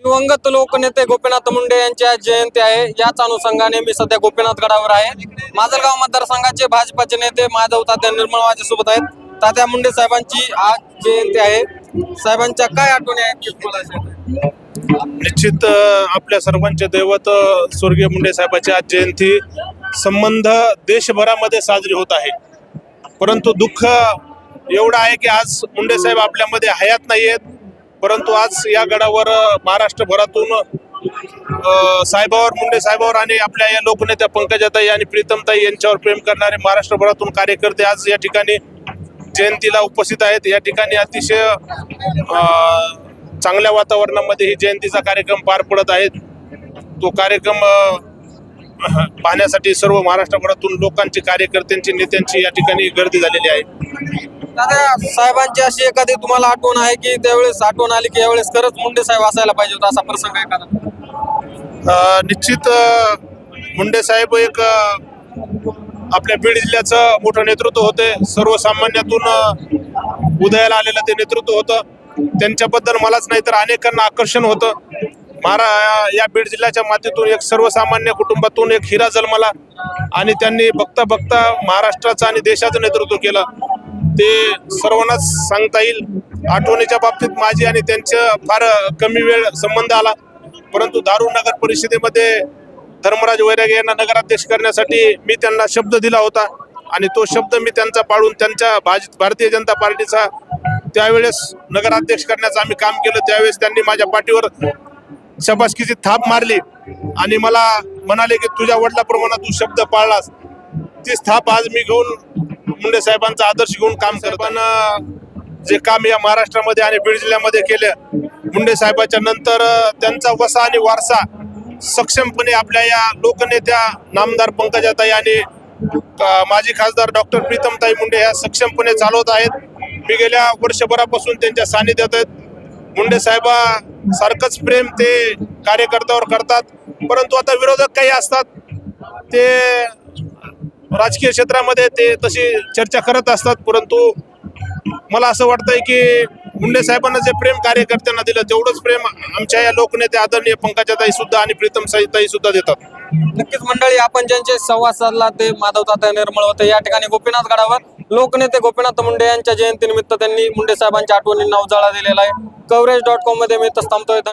दिवंगत लोकनेते गोपीनाथ मुंडे यांची आज जयंती आहे। याच अनुषंगाने मी सध्या गोपीनाथ गडावर आहे। माजलगाव मतदारसंघाचे भाजपचे नेते माधव तात्या निर्मळ माझ्यासोबत आहेत। तात्या मुंडे साहेबांची आज जयंती आहे। साहेबांच्या काय आठवणी आहेत की तुम्हाला? निश्चित आपल्या सर्वांचे दैवत स्वर्गीय मुंडे साहेबांची आज जयंती संबंध देशभरामध्ये साजरी होत आहे। परंतु दुःख एवढं आहे की आज मुंडे साहेब आपल्यामध्ये हयात नाही आहेत, परंतु आज या गडावर महाराष्ट्रभरातून साहेबावर मुंडे साहेबावर आणि आपल्या या लोकनेत्या पंकजाताई आणि प्रीतमताई यांच्यावर प्रेम करणारे महाराष्ट्रभरातून कार्यकर्ते आज या ठिकाणी जयंतीला उपस्थित आहेत। या ठिकाणी अतिशय चांगल्या वातावरणामध्ये ही जयंतीचा कार्यक्रम पार पडत आहे। तो कार्यक्रम पाहण्यासाठी सर्व महाराष्ट्रभरातून लोकांची, कार्यकर्त्यांची, नेत्यांची या ठिकाणी गर्दी झालेली आहे। दादा, साहेबांची अशी एखादी तुम्हाला आठवण आहे की त्यावेळेस आठवण आली की यावेळेस खरंच मुंडे साहेब असायला पाहिजे होता, असा प्रसंग आहे का? निश्चित मुंडे साहेब एक आपल्या बीड जिल्ह्याचं मोठं नेतृत्व होते। सर्वसामान्यातून उदयाला आलेलं ते नेतृत्व होतं। त्यांच्याबद्दल मलाच नाही तर अनेकांना आकर्षण होतं। या बीड जिल्ह्याच्या मातीतून एक सर्वसामान्य कुटुंबातून एक हिरा जन्मला आणि त्यांनी बघता बघता महाराष्ट्राचं आणि देशाचं नेतृत्व केलं। ते सर्वांनाच सांगता येईल। आठवणीच्या बाबतीत माझी आणि त्यांचं फार कमी वेळ संबंध आला, परंतु दारू नगर परिषदेमध्ये धर्मराज वैरागे यांना नगराध्यक्ष करण्यासाठी मी त्यांना शब्द दिला होता आणि तो शब्द मी त्यांचा पाळून त्यांच्या भारतीय जनता पार्टीचा त्यावेळेस नगराध्यक्ष करण्याचं आम्ही काम केलं। त्यावेळेस त्यांनी माझ्या पाठीवर शाबासकीची थाप मारली आणि मला म्हणाले की तुझ्या वडिलांप्रमाणे तू शब्द पाळलास। तीच थाप आज मी घेऊन मुंडे साहेबांचा आदर्श घेऊन काम करताना जे काम या महाराष्ट्रामध्ये आणि बीड जिल्ह्यामध्ये केलं, मुंडे साहेबांच्या नंतर त्यांचा वसा आणि वारसा सक्षमपणे आपल्या या लोकनेत्या नामदार पंकजाताई आणि माजी खासदार डॉक्टर प्रीतमताई मुंडे ह्या सक्षमपणे चालवत आहेत। मी गेल्या वर्षभरापासून त्यांच्या सानिध्यात आहेत। मुंडे साहेबांसारखंच प्रेम ते कार्यकर्त्यावर करतात, परंतु आता विरोधक काही असतात ते राजकीय क्षेत्रामध्ये ते तशी चर्चा करत असतात। परंतु मला असं वाटतंय की मुंडे साहेबांना जे प्रेम कार्यकर्त्यांना दिलं तेवढंच प्रेम आमच्या या लोकनेते आदरणीय पंकजाताई सुद्धा आणि प्रीतमताई सुद्धा देतात। नक्कीच मंडळी, आपण ज्यांचे संवाद साधला ते माधव तात्या निर्मळ होते। या ठिकाणी गोपीनाथ गडावर लोकनेते गोपीनाथ मुंडे यांच्या जयंतीनिमित्त त्यांनी मुंडे साहेबांच्या आठवणींना उजाळा दिलेला आहे। coverage.com मध्ये मी इथंच थांबतोय।